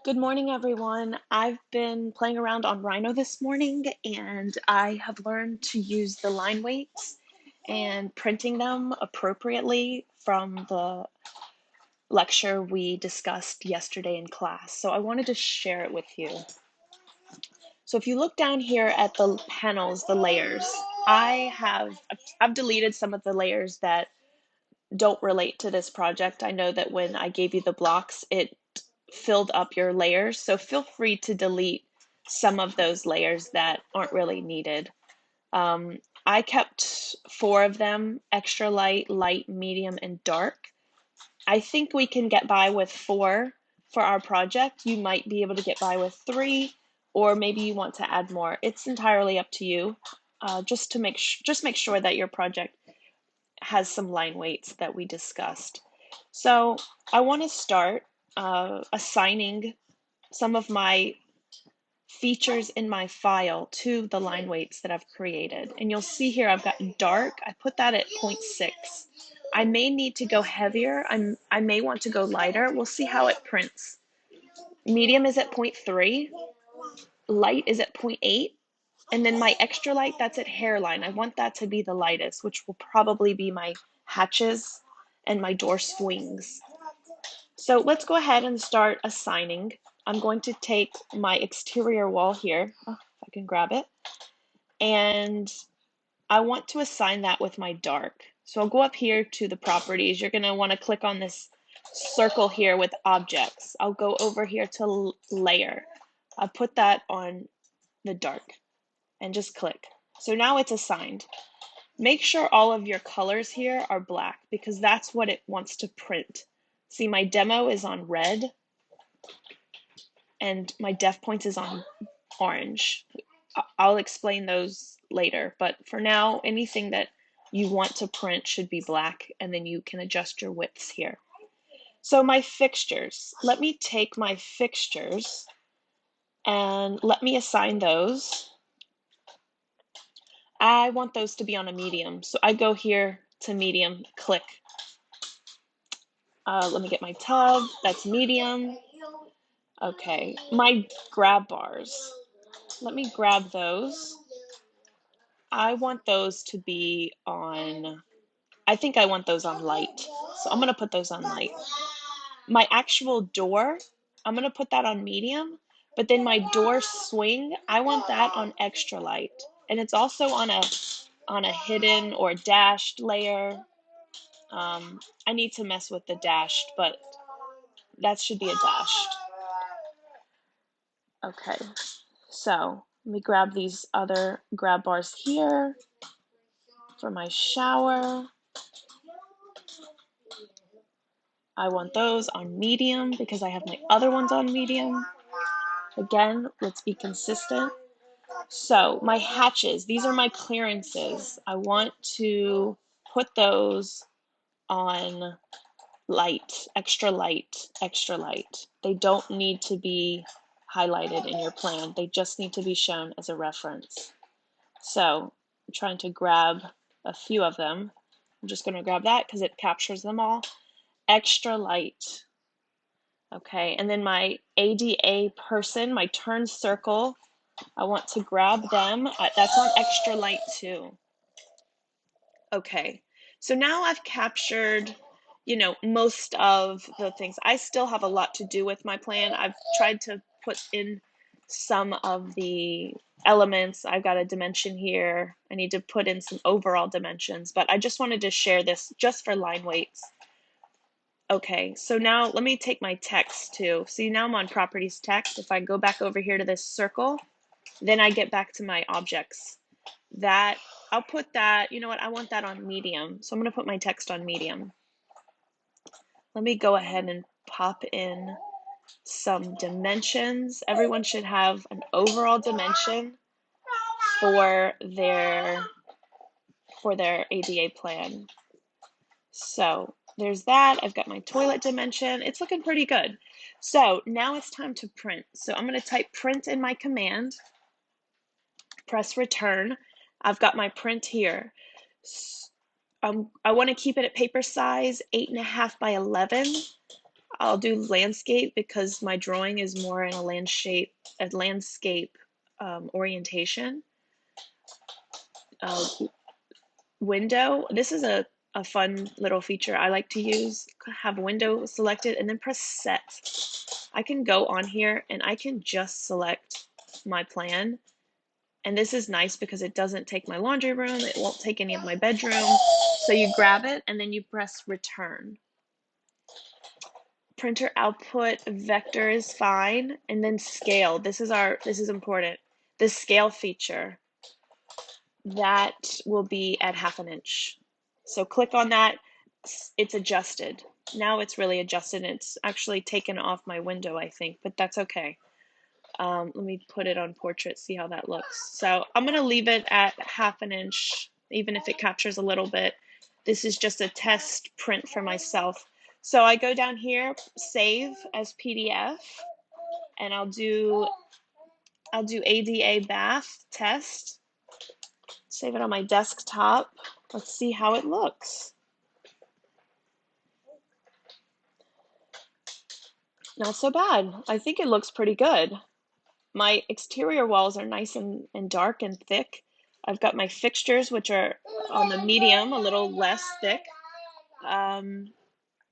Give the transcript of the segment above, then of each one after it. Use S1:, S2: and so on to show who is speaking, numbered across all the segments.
S1: Good morning, everyone. I've been playing around on Rhino this morning, and I have learned to use the line weights and printing them appropriately from the lecture we discussed yesterday in class. So I wanted to share it with you. So if you look down here at the panels, the layers, I've deleted some of the layers that don't relate to this project. I know that when I gave you the blocks, it filled up your layers, so feel free to delete some of those layers that aren't really needed. I kept 4 of them: extra light, light, medium, and dark. I think we can get by with 4 for our project. You might be able to get by with 3, or maybe you want to add more. It's entirely up to you. Just make sure that your project has some line weights that we discussed. So I want to start assigning some of my features in my file to the line weights that I've created. And you'll see here I've got dark. I put that at 0.6. I may need to go heavier. I may want to go lighter. We'll see how it prints. Medium is at 0.3. Light is at 0.8. And then my extra light, that's at hairline. I want that to be the lightest, which will probably be my hatches and my door swings. So let's go ahead and start assigning. I'm going to take my exterior wall here, if I can grab it, and I want to assign that with my dark. So I'll go up here to the properties. You're going to want to click on this circle here with objects. I'll go over here to layer. I'll put that on the dark and just click. So now it's assigned. Make sure all of your colors here are black because that's what it wants to print. See, my demo is on red and my def points is on orange. I'll explain those later, but for now, anything that you want to print should be black, and then you can adjust your widths here. So my fixtures, let me take my fixtures and let me assign those. I want those to be on a medium, so I go here to medium, click. Let me get my tub, that's medium. Okay, my grab bars, let me grab those. I want those to be on, I think I want those on light. So I'm gonna put those on light. My actual door, I'm gonna put that on medium, but then my door swing, I want that on extra light. And it's also on a hidden or dashed layer. I need to mess with the dashed, but that should be a dashed. Okay, so let me grab these other grab bars here for my shower. I want those on medium because I have my other ones on medium. Again, let's be consistent. So my hatches, these are my clearances. I want to put those on light, extra light, extra light. They don't need to be highlighted in your plan. They just need to be shown as a reference. So I'm trying to grab a few of them. I'm just going to grab that because it captures them all. Extra light. Okay, and then my ADA person, my turn circle, I want to grab them. That's on extra light too. Okay, so now I've captured, most of the things. I still have a lot to do with my plan. I've tried to put in some of the elements. I've got a dimension here. I need to put in some overall dimensions, but I just wanted to share this just for line weights. Okay, so now let me take my text too. See, now I'm on properties text. If I go back over here to this circle, then I get back to my objects. I'll put that, you know what, I want that on medium. So I'm gonna put my text on medium. Let me go ahead and pop in some dimensions. Everyone should have an overall dimension for their ADA plan. So there's that. I've got my toilet dimension. It's looking pretty good. So now it's time to print. So I'm going to type print in my command, press return. I've got my print here. I want to keep it at paper size, 8.5 by 11. I'll do landscape because my drawing is more in a landscape orientation. Window, this is a fun little feature I like to use. Have window selected and then press set. I can go on here and I can just select my plan. And this is nice because it doesn't take my laundry room, it won't take any of my bedroom. So you grab it and then you press return. Printer output vector is fine, and then scale. This is important. The scale feature, that will be at 1/2 inch. So click on that, it's adjusted. Now it's really adjusted, and it's actually taken off my window, I think, but that's okay. Let me put it on portrait, see how that looks. So I'm gonna leave it at 1/2 inch, even if it captures a little bit. This is just a test print for myself. So I go down here, save as PDF, and I'll do ADA bath test. Save it on my desktop. Let's see how it looks. Not so bad. I think it looks pretty good. My exterior walls are nice and dark and thick. I've got my fixtures, which are on the medium, a little less thick.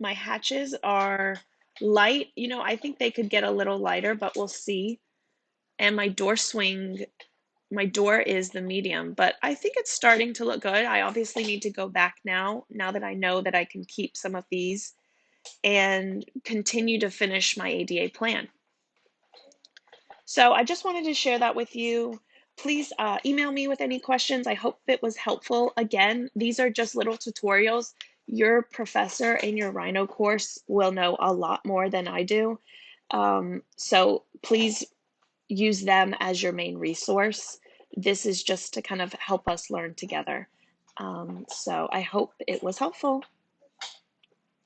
S1: My hatches are light. You know, I think they could get a little lighter, but we'll see. And my door swing, my door is the medium, but I think it's starting to look good. I obviously need to go back now that I know that I can keep some of these and continue to finish my ADA plan. So I just wanted to share that with you. Please email me with any questions. I hope it was helpful. Again, these are just little tutorials. Your professor in your Rhino course will know a lot more than I do. So please use them as your main resource. This is just to kind of help us learn together. So I hope it was helpful.